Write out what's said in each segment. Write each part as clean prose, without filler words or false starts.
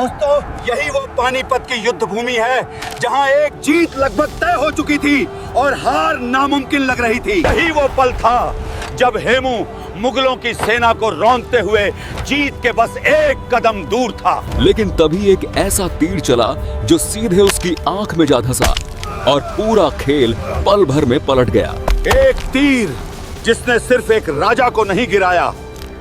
दोस्तों, यही वो पानीपत की युद्ध भूमि है जहां एक जीत लगभग तय हो चुकी थी और हार नामुमकिन लग रही थी। यही वो पल था जब हेमू मुगलों की सेना को रौंदते हुए जीत के बस एक कदम दूर था। लेकिन तभी एक ऐसा तीर चला जो सीधे उसकी आंख में जा धंसा और पूरा खेल पल भर में पलट गया। एक तीर जिसने सिर्फ एक राजा को नहीं गिराया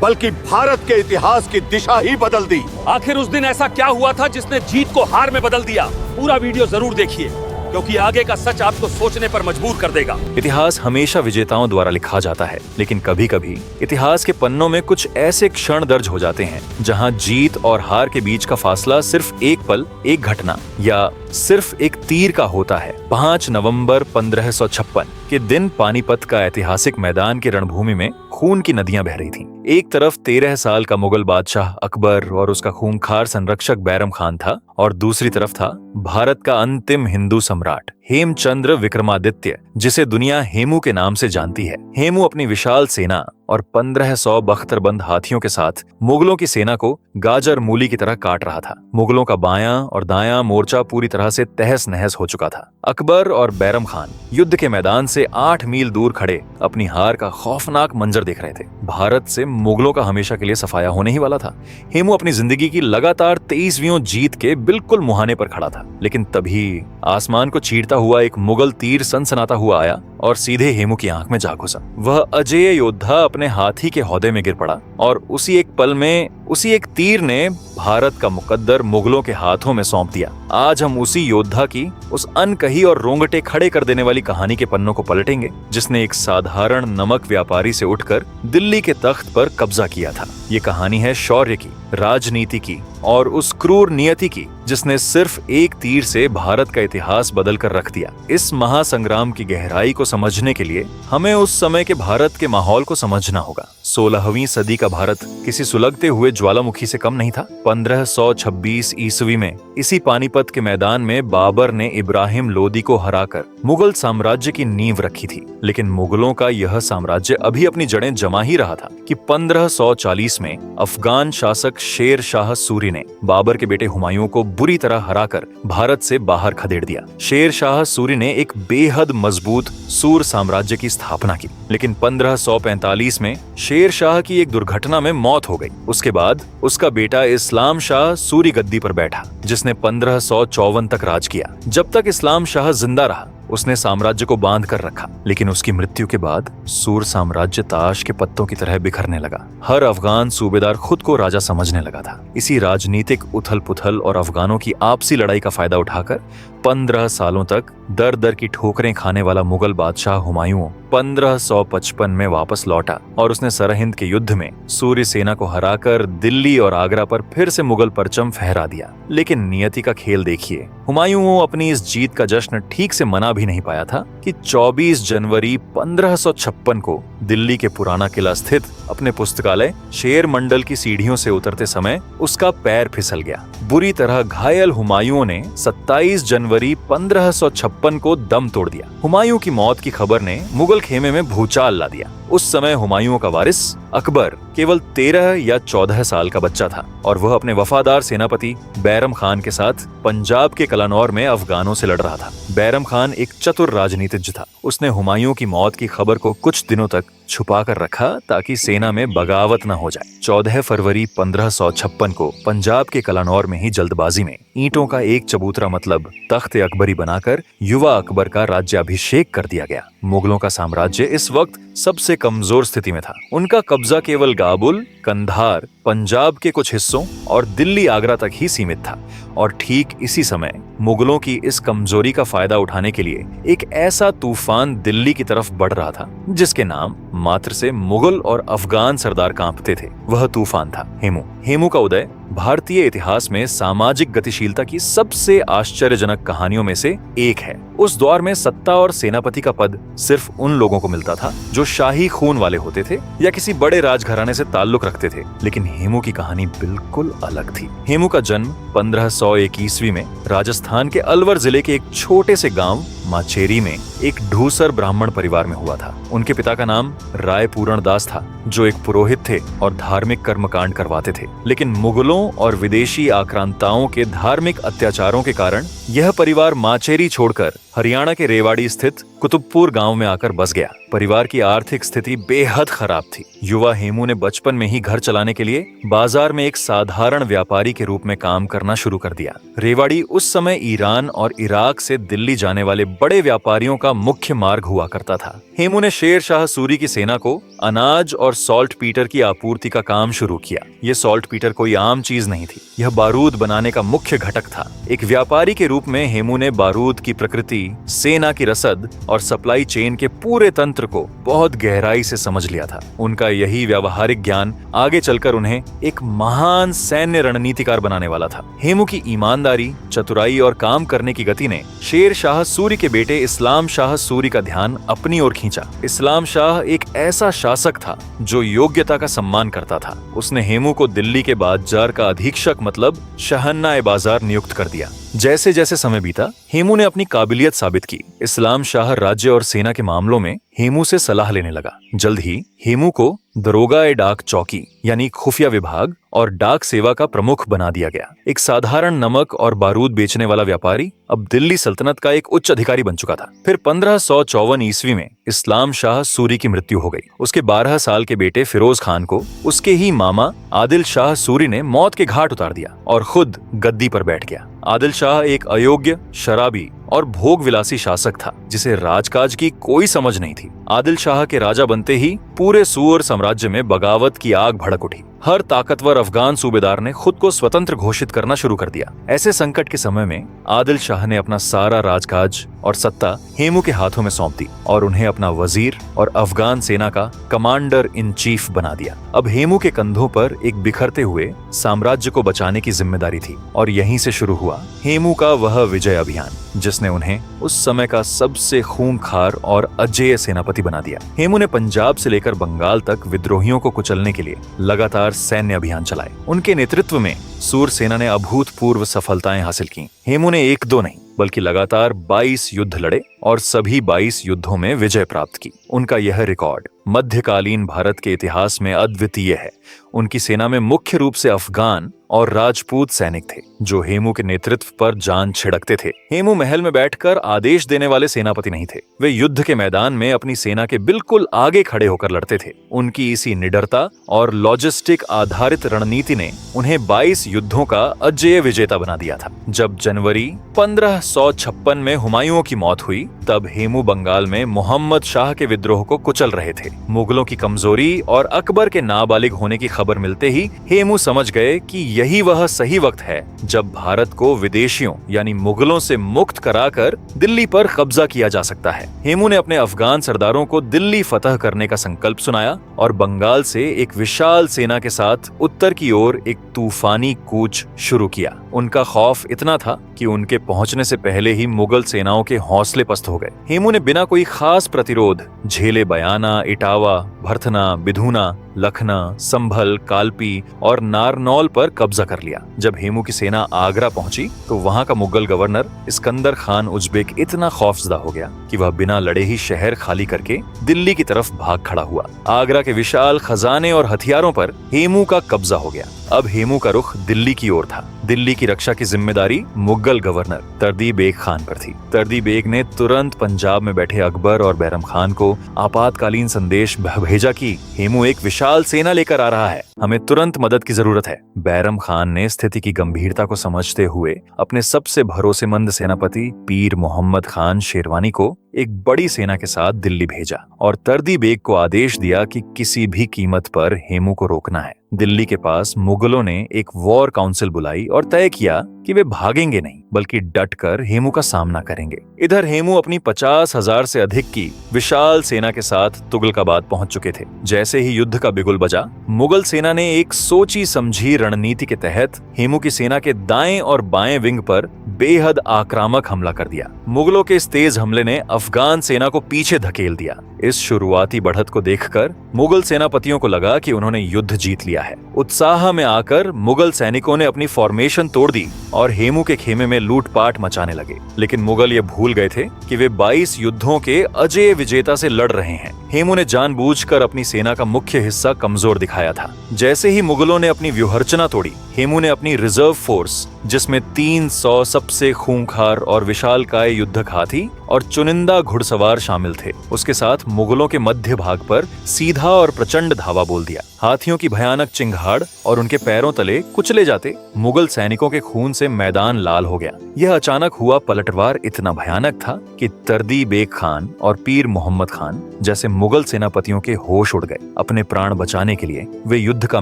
बल्कि भारत के इतिहास की दिशा ही बदल दी। आखिर उस दिन ऐसा क्या हुआ था जिसने जीत को हार में बदल दिया? पूरा वीडियो जरूर देखिए, क्योंकि आगे का सच आपको सोचने पर मजबूर कर देगा। इतिहास हमेशा विजेताओं द्वारा लिखा जाता है, लेकिन कभी कभी इतिहास के पन्नों में कुछ ऐसे क्षण दर्ज हो जाते हैं जहां जीत और हार के बीच का फासला सिर्फ एक पल, एक घटना या सिर्फ एक तीर का होता है। 5 नवंबर 1556 के दिन पानीपत का ऐतिहासिक मैदान के रणभूमि में खून की नदियां बह रही थीं। एक तरफ 13 साल का मुगल बादशाह अकबर और उसका खूंखार संरक्षक बैरम खान था, और दूसरी तरफ था भारत का अंतिम हिंदू सम्राट हेमचंद्र विक्रमादित्य, जिसे दुनिया हेमू के नाम से जानती है। हेमू अपनी विशाल सेना और 1500 बख्तरबंद हाथियों के साथ मुगलों की सेना को गाजर मूली की तरह काट रहा था। मुगलों का बायां और दायां मोर्चा पूरी तरह से तहस नहस हो चुका था। अकबर और बैरम खान युद्ध के मैदान से 8 मील दूर खड़े अपनी हार का खौफनाक मंजर देख रहे थे। भारत से मुगलों का हमेशा के लिए सफाया होने ही वाला था। हेमू अपनी जिंदगी की लगातार 23वीं जीत के बिल्कुल मुहाने पर खड़ा था, लेकिन तभी आसमान को चीरता हुआ एक मुगल तीर सनसनाता हुआ आया और सीधे हेमू की आंख में जा घुसा। वह अजेय योद्धा अपने हाथी के हौदे में गिर पड़ा और उसी एक पल में उसी एक तीर ने भारत का मुकद्दर मुगलों के हाथों में सौंप दिया। आज हम उसी योद्धा की उस अनकही और रोंगटे खड़े कर देने वाली कहानी के पन्नों को पलटेंगे, जिसने एक साधारण नमक व्यापारी से उठकर दिल्ली के तख्त पर कब्जा किया था। ये कहानी है शौर्य की, राजनीति की और उस क्रूर नियति की जिसने सिर्फ एक तीर से भारत का इतिहास बदल कर रख दिया। इस महासंग्राम की गहराई को समझने के लिए हमें उस समय के भारत के माहौल को समझना होगा। 16वीं सदी का भारत किसी सुलगते हुए ज्वालामुखी से कम नहीं था। 1526 ईस्वी में इसी पानीपत के मैदान में बाबर ने इब्राहिम लोदी को हराकर मुगल साम्राज्य की नींव रखी थी। लेकिन मुगलों का यह साम्राज्य अभी अपनी जड़ें जमा ही रहा था कि 1540 में अफगान शासक शेर शाह सूरी ने बाबर के बेटे हुमायूं को बुरी तरह हराकर भारत से बाहर खदेड़ दिया। शेर शाह सूरी ने एक बेहद मजबूत सूर साम्राज्य की स्थापना की, लेकिन 1545 में शेर शाह की एक दुर्घटना में मौत हो गई। उसके बाद उसका बेटा इस्लाम शाह सूरी गद्दी पर बैठा, जिसने 1554 तक राज किया। जब तक इस्लाम शाह जिंदा रहा उसने साम्राज्य को बांध कर रखा, लेकिन उसकी मृत्यु के बाद सूर साम्राज्य ताश के पत्तों की तरह बिखरने लगा। हर अफगान सूबेदार खुद को राजा समझने लगा था। इसी राजनीतिक उथल पुथल और अफगानों की आपसी लड़ाई का फायदा उठाकर 15 सालों तक दर दर की ठोकरें खाने वाला मुगल बादशाह हुमायूं 1555 में वापस लौटा और उसने सरहिंद के युद्ध में सूर्य सेना को हराकर दिल्ली और आगरा पर फिर से मुगल परचम फहरा दिया। लेकिन नियति का खेल देखिए, हुमायूं अपनी इस जीत का जश्न ठीक से मना भी नहीं पाया था कि 24 जनवरी 1556 को दिल्ली के पुराना किला स्थित अपने पुस्तकालय शेर मंडल की सीढ़ियों से उतरते समय उसका पैर फिसल गया। बुरी तरह घायल हुमायूं ने 27 जनवरी 1556 को दम तोड़ दिया। हुमायूं की मौत की खबर ने मुगल खेमे में भूचाल ला दिया। उस समय हुमायूं का वारिस अकबर केवल 13 या 14 साल का बच्चा था और वह अपने वफादार सेनापति बैरम खान के साथ पंजाब के कलानौर में अफगानों से लड़ रहा था। बैरम खान एक चतुर राजनीतिज्ञ था। उसने हुमायूं की मौत की खबर को कुछ दिनों तक छुपा कर रखा ताकि सेना में बगावत न हो जाए। 14 फरवरी 1556 को पंजाब के कलानौर में ही जल्दबाजी में ईंटों का एक चबूतरा मतलब तख्त अकबरी बनाकर युवा अकबर का राज्याभिषेक कर दिया गया। मुगलों का साम्राज्य इस वक्त सबसे कमजोर स्थिति में था। उनका कब्जा केवल काबुल, कंधार, पंजाब के कुछ हिस्सों और दिल्ली आगरा तक ही सीमित था। और ठीक इसी समय मुगलों की इस कमजोरी का फायदा उठाने के लिए एक ऐसा तूफान दिल्ली की तरफ बढ़ रहा था जिसके नाम मात्र से मुगल और अफगान सरदार कांपते थे। वह तूफान था हेमू। हेमू का उदय भारतीय इतिहास में सामाजिक गतिशीलता की सबसे आश्चर्यजनक कहानियों में से एक है। उस दौर में सत्ता और सेनापति का पद सिर्फ उन लोगों को मिलता था जो शाही खून वाले होते थे या किसी बड़े राजघराने से ताल्लुक रखते थे। लेकिन हेमू की कहानी बिल्कुल अलग थी। हेमू का जन्म 1501 ईस्वी में राजस्थान के अलवर जिले के एक छोटे से गांव माचेरी में एक ढूसर ब्राह्मण परिवार में हुआ था। उनके पिता का नाम राय पूरण दास था, जो एक पुरोहित थे और धार्मिक कर्मकांड करवाते थे। लेकिन मुगलों और विदेशी आक्रांताओं के धार्मिक अत्याचारों के कारण यह परिवार माचेरी छोड़कर हरियाणा के रेवाड़ी स्थित कुतुबपुर गांव में आकर बस गया। परिवार की आर्थिक स्थिति बेहद खराब थी। युवा हेमू ने बचपन में ही घर चलाने के लिए बाजार में एक साधारण व्यापारी के रूप में काम करना शुरू कर दिया। रेवाड़ी उस समय ईरान और इराक से दिल्ली जाने वाले बड़े व्यापारियों का मुख्य मार्ग हुआ करता था। हेमू ने शेर शाह सूरी की सेना को अनाज और सॉल्ट पीटर की आपूर्ति का काम शुरू किया। यह सॉल्ट पीटर कोई आम चीज नहीं थी, यह बारूद बनाने का मुख्य घटक था। एक व्यापारी के रूप में हेमू ने बारूद की प्रकृति, सेना की रसद और सप्लाई चेन के पूरे तंत्र को बहुत गहराई से समझ लिया था। उनका यही व्यावहारिक ज्ञान आगे चलकर उन्हें एक महान सैन्य रणनीतिकार बनाने वाला था। हेमू की ईमानदारी, चतुराई और काम करने की गति ने शेर शाह सूरी के बेटे इस्लाम शाह सूरी का ध्यान अपनी ओर खींचा। इस्लाम शाह एक ऐसा शासक था जो योग्यता का सम्मान करता था। उसने हेमू को दिल्ली के बाजार का अधीक्षक मतलब शहन्नाए बाजार नियुक्त कर दिया। जैसे जैसे समय बीता, हेमू ने अपनी काबिलियत साबित की। इस्लाम शाह राज्य और सेना के मामलों में हेमू से सलाह लेने लगा। जल्द ही हेमू को दरोगा ए डाक चौकी यानी खुफिया विभाग और डाक सेवा का प्रमुख बना दिया गया। एक साधारण नमक और बारूद बेचने वाला व्यापारी अब दिल्ली सल्तनत का एक उच्च अधिकारी बन चुका था। फिर 1554 ईस्वी में इस्लाम शाह सूरी की मृत्यु हो गई। उसके 12 साल के बेटे फिरोज खान को उसके ही मामा आदिल शाह सूरी ने मौत के घाट उतार दिया और खुद गद्दी पर बैठ गया। आदिल शाह एक अयोग्य, शराबी और भोग विलासी शासक था जिसे राजकाज की कोई समझ नहीं थी। आदिल शाह के राजा बनते ही पूरे सूअर साम्राज्य में बगावत की आग भड़क उठी। हर ताकतवर अफगान सूबेदार ने खुद को स्वतंत्र घोषित करना शुरू कर दिया। ऐसे संकट के समय में आदिल शाह ने अपना सारा राजकाज और सत्ता हेमू के हाथों में सौंप दी और उन्हें अपना वजीर और अफगान सेना का कमांडर इन चीफ बना दिया। अब हेमू के कंधों पर एक बिखरते हुए साम्राज्य को बचाने की जिम्मेदारी थी और यहीं से शुरू हुआ हेमू का वह विजय अभियान, जिसने उन्हें उस समय का सबसे खूंखार और अजेय सेनापति बना दिया। हेमू ने पंजाब से लेकर बंगाल तक विद्रोहियों को कुचलने के लिए लगातार सैन्य अभियान चलाए। उनके नेतृत्व में सूर सेना ने अभूतपूर्व सफलताएं हासिल की। हेमू ने एक दो नहीं बल्कि लगातार 22 युद्ध लड़े और सभी 22 युद्धों में विजय प्राप्त की। उनका यह रिकॉर्ड मध्यकालीन भारत के इतिहास में अद्वितीय है। उनकी सेना में मुख्य रूप से अफगान और राजपूत सैनिक थे जो हेमू के नेतृत्व पर जान छिड़कते थे। हेमू महल में बैठकर आदेश देने वाले सेनापति नहीं थे। वे युद्ध के मैदान में अपनी सेना के बिल्कुल आगे खड़े होकर लड़ते थे। उनकी इसी निडरता और लॉजिस्टिक आधारित रणनीति ने उन्हें 22 युद्धों का अजेय विजेता बना दिया था। जब जनवरी 1556 में हुमायूं की मौत हुई, तब हेमू बंगाल में मोहम्मद शाह के विद्रोह को कुचल रहे थे। मुगलों की कमजोरी और अकबर के नाबालिग होने की खबर मिलते ही हेमू समझ गए कि यही वह सही वक्त है जब भारत को विदेशियों यानी मुगलों से मुक्त कराकर दिल्ली पर कब्जा किया जा सकता है। हेमू ने अपने अफगान सरदारों को दिल्ली फतह करने का संकल्प सुनाया और बंगाल से एक विशाल सेना के साथ उत्तर की ओर एक तूफानी कूच शुरू किया। उनका खौफ इतना था कि उनके पहुंचने से पहले ही मुगल सेनाओं के हौसले पस्त हो गए। हेमू ने बिना कोई खास प्रतिरोध झेले बयाना, इटावा, भरथना, बिधूना, लखना, संभल, कालपी और नारनौल पर कब्जा कर लिया। जब हेमू की सेना आगरा पहुंची तो वहां का Mughal governor Iskander Khan Uzbek इतना खौफजदा हो गया कि वह बिना लड़े ही शहर खाली करके दिल्ली की तरफ भाग खड़ा हुआ। आगरा के विशाल खजाने और हथियारों पर हेमू का कब्जा हो गया। अब हेमू का रुख दिल्ली की ओर था। दिल्ली की रक्षा की जिम्मेदारी मुगल गवर्नर तरदी बेग खान पर थी। तरदी बेग ने तुरंत पंजाब में बैठे अकबर और बैरम खान को आपातकालीन संदेश भेजा कि हेमू एक विशाल सेना लेकर आ रहा है, हमें तुरंत मदद की जरूरत है। बैरम खान ने स्थिति की गंभीरता को समझते हुए अपने सबसे भरोसेमंद सेनापति पीर मोहम्मद खान शेरवानी को एक बड़ी सेना के साथ दिल्ली भेजा और तरदी बेग को आदेश दिया कि किसी भी कीमत पर हेमू को रोकना है। दिल्ली के पास मुगलों ने एक वॉर काउंसिल बुलाई और तय किया कि वे भागेंगे नहीं बल्कि डटकर हेमू का सामना करेंगे। इधर हेमू अपनी 50,000 से अधिक की विशाल सेना के साथ तुगलकाबाद पहुंच चुके थे। जैसे ही युद्ध का बिगुल बजा, मुगल सेना ने एक सोची समझी रणनीति के तहत हेमू की सेना के दाएं और बाएं विंग पर बेहद आक्रामक हमला कर दिया। मुगलों के इस तेज हमले ने अफगान सेना को पीछे धकेल दिया। इस शुरुआती बढ़त को देखकर मुगल सेनापतियों को लगा कि उन्होंने युद्ध जीत लिया है। उत्साह में आकर मुगल सैनिकों ने अपनी फॉर्मेशन तोड़ दी और हेमू के खेमे में लूटपाट मचाने लगे। लेकिन मुगल ये भूल गए थे कि वे 22 युद्धों के अजय विजेता से लड़ रहे हैं। हेमू ने जानबूझकर अपनी सेना का मुख्य हिस्सा कमजोर दिखाया था। जैसे ही मुगलों ने अपनी व्यूहरचना तोड़ी, हेमू ने अपनी रिजर्व फोर्स, जिसमें 300 सबसे खूंखार और विशालकाय युद्धक हाथी और चुनिंदा घुड़सवार शामिल थे, उसके साथ मुगलों के मध्य भाग पर सीधा और प्रचंड धावा बोल दिया। हाथियों की भयानक चिंगाड़ और उनके पैरों तले कुचले जाते मुगल सैनिकों के खून से मैदान लाल हो गया। यह अचानक हुआ पलटवार इतना भयानक था कि तर्दी बेग खान और पीर मोहम्मद खान जैसे मुगल सेनापतियों के होश उड़ गए। अपने प्राण बचाने के लिए वे युद्ध का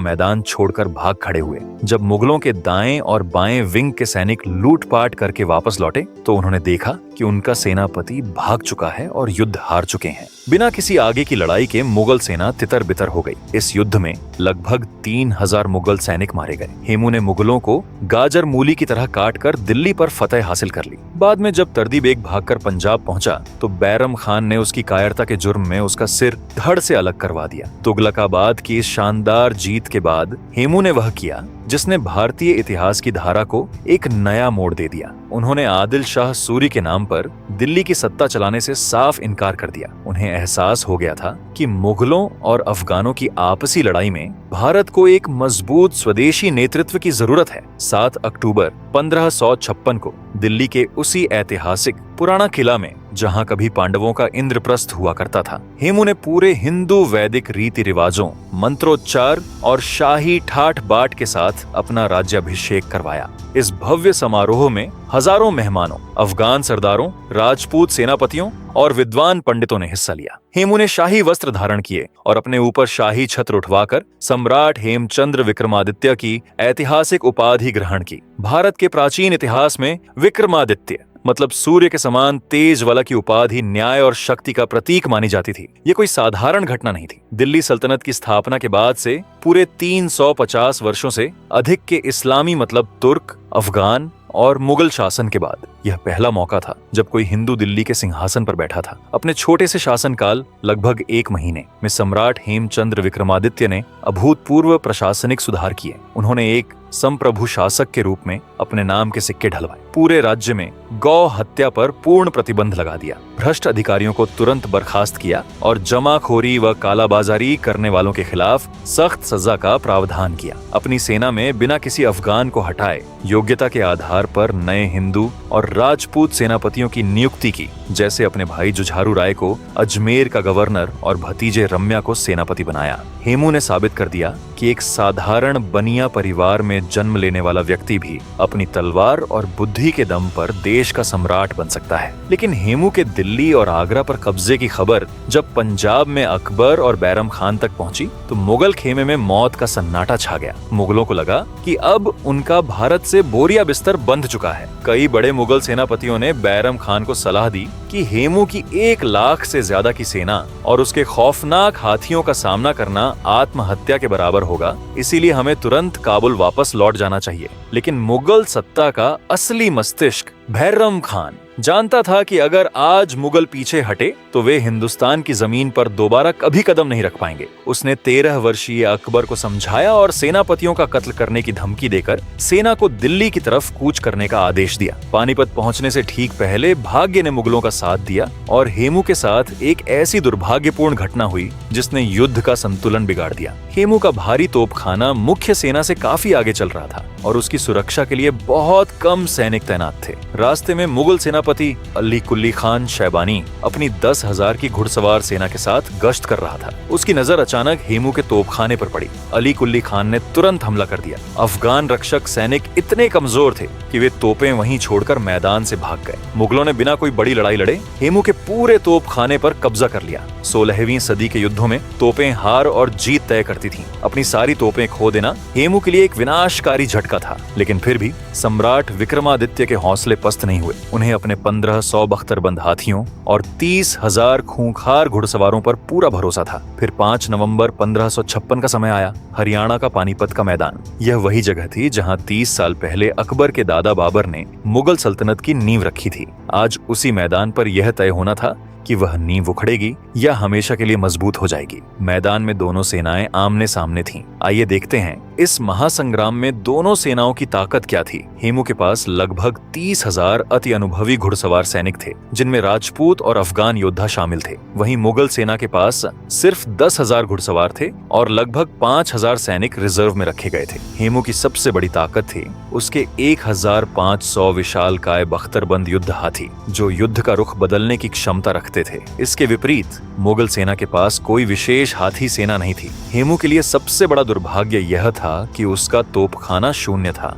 मैदान छोड़कर भाग खड़े हुए। जब मुगलों के दाएं और बाएं विंग के सैनिक लूटपाट करके वापस लौटे तो उन्होंने देखा कि उनका सेनापति भाग चुका है और युद्ध हार चुके हैं। बिना किसी आगे की लड़ाई के मुगल सेना तितर बितर हो गई। इस युद्ध में लगभग 3000 मुगल सैनिक मारे गए। हेमू ने मुगलों को गाजर मूली की तरह काटकर दिल्ली पर फतह हासिल कर ली। बाद में जब तर्दी बेग भागकर पंजाब पहुंचा तो बैरम खान ने उसकी कायरता के जुर्म में उसका सिर धड़ से अलग करवा दिया। तुगलकाबाद की इस शानदार जीत के बाद हेमू ने वह किया जिसने भारतीय इतिहास की धारा को एक नया मोड़ दे दिया। उन्होंने आदिल शाह सूरी के नाम पर दिल्ली की सत्ता चलाने से साफ इनकार कर दिया। उन्हें एहसास हो गया था कि मुगलों और अफगानों की आपसी लड़ाई में भारत को एक मजबूत स्वदेशी नेतृत्व की जरूरत है। 7 अक्टूबर 1556 को दिल्ली के उसी ऐतिहासिक पुराना किला में जहां कभी पांडवों का इंद्रप्रस्थ हुआ करता था, हेमू ने पूरे हिंदू वैदिक रीति रिवाजों, मंत्रोच्चार और शाही ठाठ बाट के साथ अपना राज्याभिषेक करवाया। इस भव्य समारोह में हजारों मेहमानों, अफगान सरदारों, राजपूत सेनापतियों और विद्वान पंडितों ने हिस्सा लिया। हेमू ने शाही वस्त्र धारण किए और अपने ऊपर शाही छत्र उठवाकर सम्राट हेमचंद्र विक्रमादित्य की ऐतिहासिक उपाधि ग्रहण की। भारत के प्राचीन इतिहास में विक्रमादित्य मतलब सूर्य के समान तेज वाला की उपाधि न्याय और शक्ति का प्रतीक मानी जाती थी। ये कोई साधारण घटना नहीं थी। दिल्ली सल्तनत की स्थापना के बाद से पूरे 350 वर्षों से अधिक के इस्लामी मतलब तुर्क, अफगान और मुगल शासन के बाद यह पहला मौका था जब कोई हिंदू दिल्ली के सिंहासन पर बैठा था। अपने छोटे से शासनकाल लगभग 1 महीने में सम्राट हेमचंद्र विक्रमादित्य ने अभूतपूर्व प्रशासनिक सुधार किए। उन्होंने एक संप्रभु शासक के रूप में अपने नाम के सिक्के ढलवाए। पूरे राज्य में गौ हत्या पर पूर्ण प्रतिबंध लगा दिया। भ्रष्ट अधिकारियों को तुरंत बर्खास्त किया और जमाखोरी व कालाबाजारी करने वालों के खिलाफ सख्त सजा का प्रावधान किया। अपनी सेना में बिना किसी अफगान को हटाए योग्यता के आधार पर नए हिंदू और राजपूत सेनापतियों की नियुक्ति की। जैसे अपने भाई जुझारू राय को अजमेर का गवर्नर और भतीजे रम्या को सेनापति बनाया। हेमू ने साबित कर दिया कि एक साधारण बनिया परिवार में जन्म लेने वाला व्यक्ति भी अपनी तलवार और बुद्धि के दम पर देश का सम्राट बन सकता है। लेकिन हेमू के दिल्ली और आगरा पर कब्जे की खबर जब पंजाब में अकबर और बैरम खान तक पहुंची तो मुगल खेमे में मौत का सन्नाटा छा गया। मुगलों को लगा कि अब उनका भारत से बोरिया बिस्तर बंध चुका है। कई बड़े मुगल सेनापतियों ने बैरम खान को सलाह दी कि हेमू की 1 लाख से ज्यादा की सेना और उसके खौफनाक हाथियों का सामना करना आत्महत्या के बराबर होगा, इसीलिए हमें तुरंत काबुल वापस लौट जाना चाहिए। लेकिन मुगल सत्ता का असली मस्तिष्क बैरम खान जानता था कि अगर आज मुगल पीछे हटे तो वे हिंदुस्तान की जमीन पर दोबारा कभी कदम नहीं रख पाएंगे। उसने 13 वर्षीय अकबर को समझाया और सेनापतियों का कत्ल करने की धमकी देकर सेना को दिल्ली की तरफ कूच करने का आदेश दिया। पानीपत पहुंचने से ठीक पहले भाग्य ने मुगलों का साथ दिया और हेमू के साथ एक ऐसी दुर्भाग्यपूर्ण घटना हुई जिसने युद्ध का संतुलन बिगाड़ दिया। हेमू का भारी तोपखाना मुख्य सेना से काफी आगे चल रहा था और उसकी सुरक्षा के लिए बहुत कम सैनिक तैनात थे। रास्ते में मुगल सेनापति अली कुल्ली खान शैबानी अपनी 10,000 की घुड़सवार सेना के साथ गश्त कर रहा था। उसकी नजर अचानक हेमू के तोपखाने पर पड़ी। अली कुल्ली खान ने तुरंत हमला कर दिया। अफगान रक्षक सैनिक इतने कमजोर थे कि वे तोपें वहीं छोड़कर मैदान से भाग गए। मुगलों ने बिना कोई बड़ी लड़ाई लड़े हेमू के पूरे तोपखाने पर कब्जा कर लिया। 16वीं सदी के युद्धों में तोपें हार और जीत तय करती थीं। अपनी सारी तोपें खो देना हेमू के लिए एक विनाशकारी झटका था, लेकिन फिर भी सम्राट विक्रमादित्य के हौसले पस्त नहीं हुए। उन्हें अपने अपने 1500 बख्तरबंद हाथियों और 30,000 खूंखार घुड़सवारों पर पूरा भरोसा था। फिर 5 नवंबर 1556 का समय आया, हरियाणा का पानीपत का मैदान। यह वही जगह थी जहां 30 साल पहले अकबर के दादा बाबर ने मुगल सल्तनत की नींव रखी थी। आज उसी मैदान पर यह तय होना था कि वह नींव उखड़ेगी या हमेशा के लिए मजबूत हो जाएगी। मैदान में दोनों सेनाएं आमने सामने थीं। आइए देखते हैं इस महासंग्राम में दोनों सेनाओं की ताकत क्या थी। हेमू के पास लगभग 30,000 अति अनुभवी घुड़सवार सैनिक थे, जिनमें राजपूत और अफगान योद्धा शामिल थे। वहीं मुगल सेना के पास सिर्फ 10,000 घुड़सवार थे और लगभग 5,000 सैनिक रिजर्व में रखे गए थे। हेमू की सबसे बड़ी ताकत थी उसके 1,500 विशालकाय बख्तरबंद युद्ध हाथी, जो युद्ध का रुख बदलने की क्षमता रखते थे। इसके विपरीत मुगल सेना के पास कोई विशेष हाथी सेना नहीं थी। हेमू के लिए सबसे बड़ा दुर्भाग्य यह था कि उसका तोपखाना शून्य था,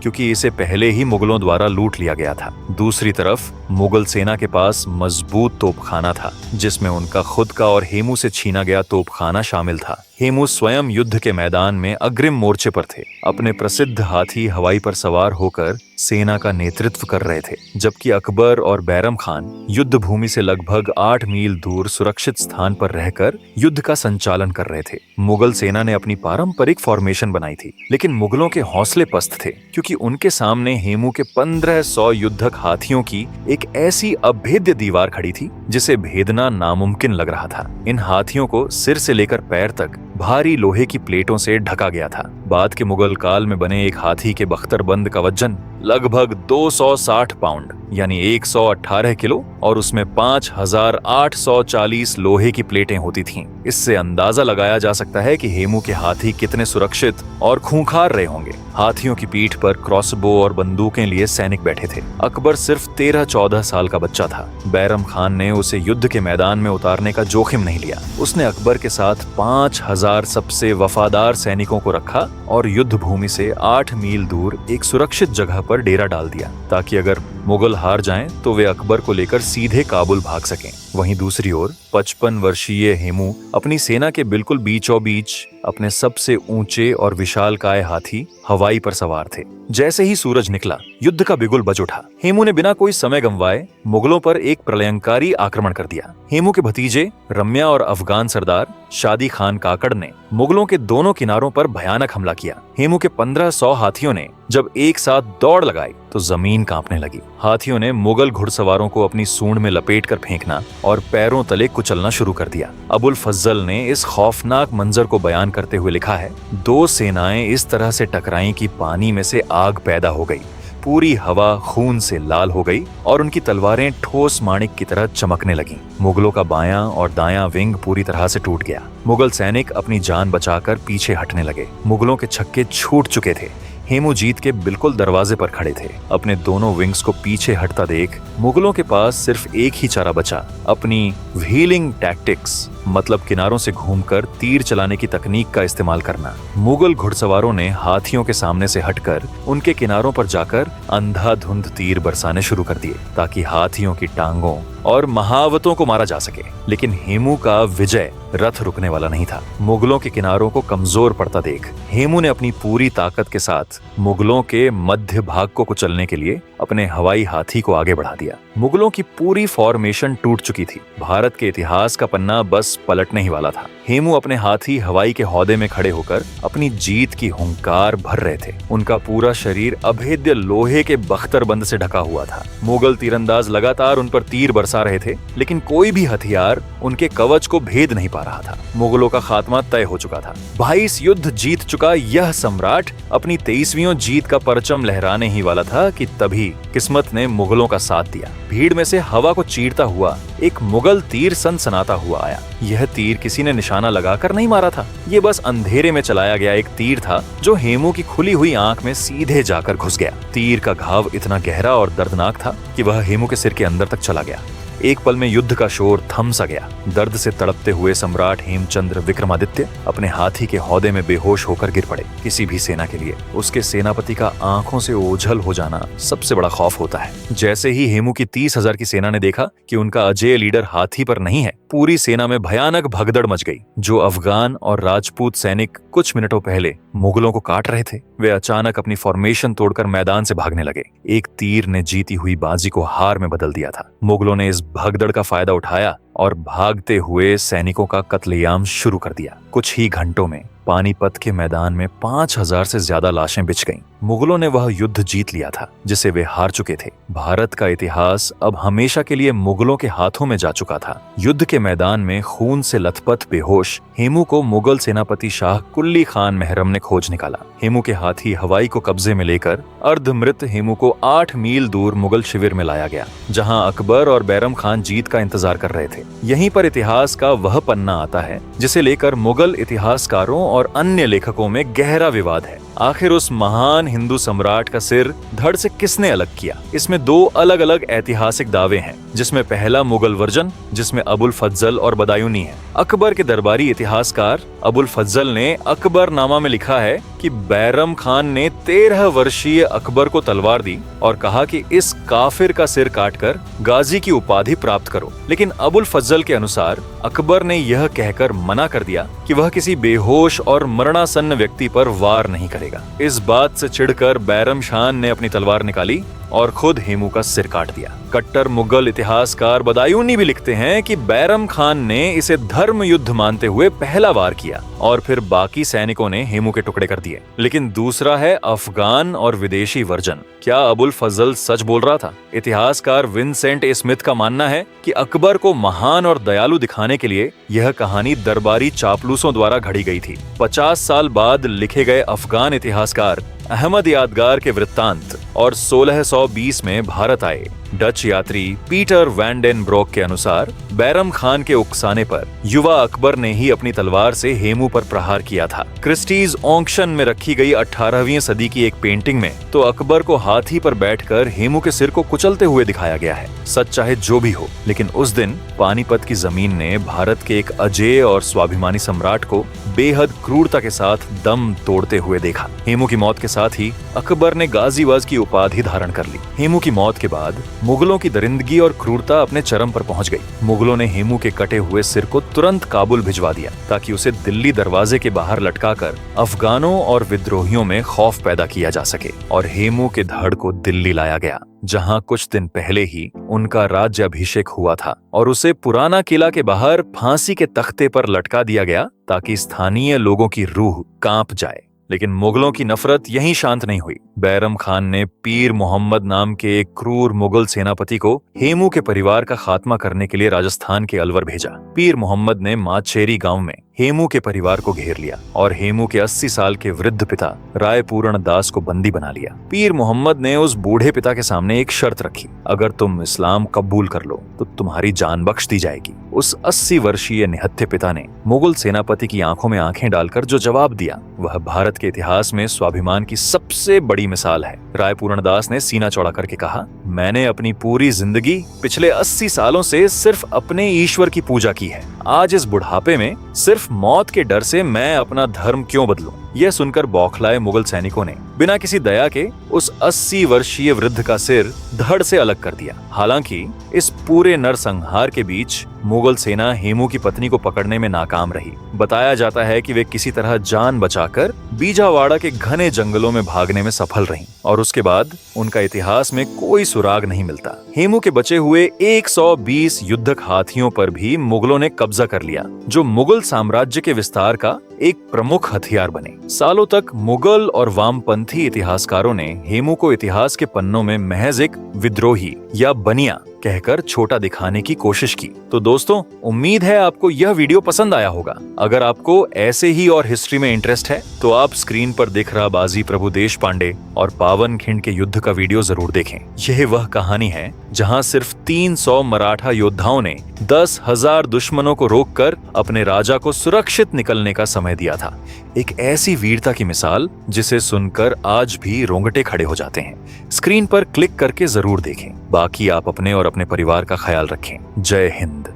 क्योंकि इसे पहले ही मुगलों द्वारा लूट लिया गया था। दूसरी तरफ मुगल सेना के पास मजबूत तोपखाना था, जिसमें उनका खुद का और हेमू से छीना गया तोपखाना शामिल था। हेमू स्वयं युद्ध के मैदान में अग्रिम मोर्चे पर थे। अपने प्रसिद्ध हाथी हवाई पर सवार होकर सेना का नेतृत्व कर रहे थे, जबकि अकबर और बैरम खान युद्ध भूमि से लगभग 8 मील दूर सुरक्षित स्थान पर रहकर युद्ध का संचालन कर रहे थे। मुगल सेना ने अपनी पारंपरिक फॉर्मेशन बनाई थी, लेकिन मुगलों के हौसले पस्त थे, क्योंकि उनके सामने हेमू के 1500 युद्धक हाथियों की एक ऐसी अभेद्य दीवार खड़ी थी जिसे भेदना नामुमकिन लग रहा था। इन हाथियों को सिर से लेकर पैर तक भारी लोहे की प्लेटों से ढका गया था। बाद के मुगल काल में बने एक हाथी के बख्तरबंद का वजन लगभग 260 पाउंड यानी 118 किलो और उसमें 5,840 लोहे की प्लेटें होती थीं। इससे अंदाजा लगाया जा सकता है कि हेमू के हाथी कितने सुरक्षित और खूंखार रहे होंगे। हाथियों की पीठ पर क्रॉसबो और बंदूकें लिए सैनिक बैठे थे। अकबर सिर्फ 13-14 साल का बच्चा था। बैरम खान ने उसे युद्ध के मैदान में उतारने का जोखिम नहीं लिया। उसने अकबर के साथ 5,000 सबसे वफादार सैनिकों को रखा और युद्ध भूमि से 8 मील दूर एक सुरक्षित जगह पर डेरा डाल दिया, ताकि अगर मुगल हार जाएं तो वे अकबर को लेकर सीधे काबुल भाग सकें। वहीं दूसरी ओर 55 वर्षीय हेमू अपनी सेना के बिल्कुल बीचों बीच अपने सबसे ऊंचे और विशालकाय हाथी हवाई पर सवार थे। जैसे ही सूरज निकला, युद्ध का बिगुल बज उठा। हेमू ने बिना कोई समय गंवाए मुगलों पर एक प्रलयंकारी आक्रमण कर दिया। हेमू के भतीजे रम्या और अफगान सरदार शादी खान काकड़ ने मुगलों के दोनों किनारों पर भयानक हमला किया। हेमू के 1500 हाथियों ने जब एक साथ दौड़ लगाई तो जमीन कांपने लगी। हाथियों ने मुगल घुड़सवारों को अपनी सूंड में लपेटकर फेंकना और पैरों तले कुचलना शुरू कर दिया। अबुल फजल ने इस खौफनाक मंजर को बयान करते हुए लिखा है, 2 सेनाएं इस तरह से टकराईं कि पानी में से आग पैदा हो गई। पूरी हवा खून से लाल हो गई और उनकी तलवारें ठोस माणिक की तरह चमकने लगीं। मुगलों का बायां और दायां विंग पूरी तरह से टूट गया। मुगल सैनिक अपनी जान बचाकर पीछे हटने लगे। मुगलों के छक्के छूट चुके थे। हेमू जीत के बिल्कुल दरवाजे पर खड़े थे। अपने दोनों विंग्स को पीछे हटता देख मुगलों के पास सिर्फ एक ही चारा बचा, अपनी व्हीलिंग टैक्टिक्स मतलब किनारों से घूमकर तीर चलाने की तकनीक का इस्तेमाल करना। मुगल घुड़सवारों ने हाथियों के सामने से हटकर उनके किनारों पर जाकर अंधाधुंध तीर बरसाने शुरू कर दिए, ताकि हाथियों की टांगों और महावतों को मारा जा सके। लेकिन हेमू का विजय रथ रुकने वाला नहीं था। मुगलों के किनारों को कमजोर पड़ता देख हेमू ने अपनी पूरी ताकत के साथ मुगलों के मध्य भाग को कुचलने के लिए अपने हवाई हाथी को आगे बढ़ा दिया। मुगलों की पूरी फॉर्मेशन टूट चुकी थी। भारत के इतिहास का पन्ना बस पलटने ही वाला था। हेमू अपने हाथी हवाई के हौदे में खड़े होकर अपनी जीत की हुंकार भर रहे थे। उनका पूरा शरीर अभेद्य लोहे के बख्तरबंद से ढका हुआ था। मुगल तीरंदाज लगातार उन पर तीर बरसा रहे थे, लेकिन कोई भी हथियार उनके कवच को भेद नहीं पा रहा था। मुगलों का खात्मा तय हो चुका था। 22 युद्ध जीत चुका यह सम्राट अपनी 23वीं जीत का परचम लहराने ही वाला था कि तभी किस्मत ने मुगलों का साथ दिया। भीड़ में से हवा को चीरता हुआ एक मुगल तीर सनसनाता हुआ आया। यह तीर किसी ने निशाना लगाकर नहीं मारा था। ये बस अंधेरे में चलाया गया एक तीर था, जो हेमू की खुली हुई आंख में सीधे जाकर घुस गया। तीर का घाव इतना गहरा और दर्दनाक था कि वह हेमू के सिर के अंदर तक चला गया। एक पल में युद्ध का शोर थम सा गया। दर्द से तड़पते हुए सम्राट हेमचंद्र विक्रमादित्य अपने हाथी के हौदे में बेहोश होकर गिर पड़े। किसी भी सेना के लिए उसके सेनापति का आंखों से ओझल हो जाना सबसे बड़ा खौफ होता है। जैसे ही हेमू की 30,000 की सेना ने देखा कि उनका अजेय लीडर हाथी पर नहीं है, पूरी सेना में भयानक भगदड़ मच गई। जो अफगान और राजपूत सैनिक कुछ मिनटों पहले मुगलों को काट रहे थे, वे अचानक अपनी फॉर्मेशन तोड़कर मैदान से भागने लगे। एक तीर ने जीती हुई बाजी को हार में बदल दिया था। मुगलों ने इस भगदड़ का फायदा उठाया और भागते हुए सैनिकों का कत्लेआम शुरू कर दिया। कुछ ही घंटों में पानीपत के मैदान में 5,000 से ज्यादा लाशें बिछ गईं। मुगलों ने वह युद्ध जीत लिया था जिसे वे हार चुके थे। भारत का इतिहास अब हमेशा के लिए मुगलों के हाथों में जा चुका था। युद्ध के मैदान में खून से लथपथ बेहोश हेमू को मुगल सेनापति शाह कुल्ली खान मेहरम ने खोज निकाला। हेमू के हाथी हवाई को कब्जे में लेकर अर्धमृत हेमू को 8 मील दूर मुगल शिविर में लाया गया, जहां अकबर और बैरम खान जीत का इंतजार कर रहे थे। यहीं पर इतिहास का वह पन्ना आता है जिसे लेकर मुगल इतिहासकारों और अन्य लेखकों में गहरा विवाद है। आखिर उस महान हिंदू सम्राट का सिर धड़ से किसने अलग किया? इसमें 2 अलग अलग ऐतिहासिक दावे हैं, जिसमें पहला मुगल वर्जन जिसमें अबुल फज्जल और बदायूनी है। अकबर के दरबारी इतिहासकार अबुल फज्जल ने अकबरनामा में लिखा है कि बैरम खान ने 13 वर्षीय अकबर को तलवार दी और कहा कि इस काफिर का सिर काटकर गाजी की उपाधि प्राप्त करो। लेकिन अबुल फज्जल के अनुसार अकबर ने यह कहकर मना कर दिया कि वह किसी बेहोश और मरणासन्न व्यक्ति पर वार नहीं करेगा। इस बात से चिढ़कर बैरम खान ने अपनी तलवार निकाली और खुद हेमू का सिर काट दिया। कट्टर मुगल इतिहासकार बदायूनी भी लिखते हैं कि बैरम खान ने इसे धर्म युद्ध मानते हुए पहला वार किया और फिर बाकी सैनिकों ने हेमू के टुकड़े कर दिए। लेकिन दूसरा है अफगान और विदेशी वर्जन। क्या अबुल फजल सच बोल रहा था? इतिहासकार विंसेंट ए स्मिथ का मानना है कि अकबर को महान और दयालु दिखाने के लिए यह कहानी दरबारी चापलूसों द्वारा घड़ी गई थी। 50 साल बाद लिखे गए अफगान इतिहासकार अहमद यादगार के वृत्तांत और 1620 में भारत आए डच यात्री पीटर वैन डेन ब्रोक के अनुसार बैरम खान के उकसाने पर युवा अकबर ने ही अपनी तलवार से हेमू पर प्रहार किया था। क्रिस्टीज ऑक्शन में रखी गई 18वीं सदी की एक पेंटिंग में तो अकबर को हाथी पर बैठकर हेमू के सिर को कुचलते हुए दिखाया गया है। सच चाहे जो भी हो, लेकिन उस दिन पानीपत की जमीन ने भारत के एक अजेय और स्वाभिमानी सम्राट को बेहद क्रूरता के साथ दम तोड़ते हुए देखा। हेमू की मौत के साथ ही अकबर ने गाजीवाज की उपाधि धारण कर ली। हेमू की मौत के बाद मुगलों की दरिंदगी और क्रूरता अपने चरम पर पहुंच गई। मुगलों ने हेमू के कटे हुए सिर को तुरंत काबुल भिजवा दिया ताकि उसे दिल्ली दरवाजे के बाहर लटकाकर अफगानों और विद्रोहियों में खौफ पैदा किया जा सके और हेमू के धड़ को दिल्ली लाया गया, जहां कुछ दिन पहले ही उनका राज्याभिषेक हुआ था और उसे पुराना किला के बाहर फांसी के तख्ते पर लटका दिया गया ताकि स्थानीय लोगों की रूह कांप जाए। लेकिन मुगलों की नफरत यहीं शांत नहीं हुई। बैरम खान ने पीर मोहम्मद नाम के एक क्रूर मुगल सेनापति को हेमू के परिवार का खात्मा करने के लिए राजस्थान के अलवर भेजा। पीर मोहम्मद ने माचेरी गांव में हेमू के परिवार को घेर लिया और हेमू के 80 साल के वृद्ध पिता रायपूर्ण दास को बंदी बना लिया। पीर मोहम्मद ने उस बूढ़े पिता के सामने एक शर्त रखी, अगर तुम इस्लाम कबूल कर लो तो तुम्हारी जान बख्श दी जाएगी। उस 80 वर्षीय निहत्थे पिता ने मुगल सेनापति की आंखों में आंखें डालकर जो जवाब दिया वह भारत के इतिहास में स्वाभिमान की सबसे बड़ी मिसाल है। रायपूर्ण दास ने सीना चौड़ा करके कहा, मैंने अपनी पूरी जिंदगी पिछले 80 सालों से सिर्फ अपने ईश्वर की पूजा की है। आज इस बुढ़ापे में सिर्फ मौत के डर से मैं अपना धर्म क्यों बदलूं? यह सुनकर बौखलाए मुगल सैनिकों ने बिना किसी दया के उस 80 वर्षीय वृद्ध का सिर धड़ से अलग कर दिया। हालांकि इस पूरे नरसंहार के बीच मुगल सेना हेमू की पत्नी को पकड़ने में नाकाम रही। बताया जाता है कि वे किसी तरह जान बचाकर बीजावाड़ा के घने जंगलों में भागने में सफल रहीं और उसके बाद उनका इतिहास में कोई सुराग नहीं मिलता। हेमू के बचे हुए 120 युद्धक हाथियों पर भी मुगलों ने कब्जा कर लिया, जो मुगल साम्राज्य के विस्तार का एक प्रमुख हथियार बने। सालों तक मुगल और वामपंथी इतिहासकारों ने हेमू को इतिहास के पन्नों में महज एक विद्रोही या बनिया कहकर छोटा दिखाने की कोशिश की। तो दोस्तों, उम्मीद है आपको यह वीडियो पसंद आया होगा। अगर आपको ऐसे ही और हिस्ट्री में इंटरेस्ट है तो आप स्क्रीन पर दिख रहा बाजी प्रभु देश पांडे और पावन खिंड के युद्ध का वीडियो जरूर देखें। यह वह कहानी है जहां सिर्फ 300 मराठा योद्धाओं ने 10,000 दुश्मनों को रोककर अपने राजा को सुरक्षित निकलने का समय दिया था। एक ऐसी वीरता की मिसाल जिसे सुनकर आज भी रोंगटे खड़े हो जाते हैं। स्क्रीन पर क्लिक करके जरूर देखें। बाकी आप अपने और अपने परिवार का ख्याल रखें। जय हिंद।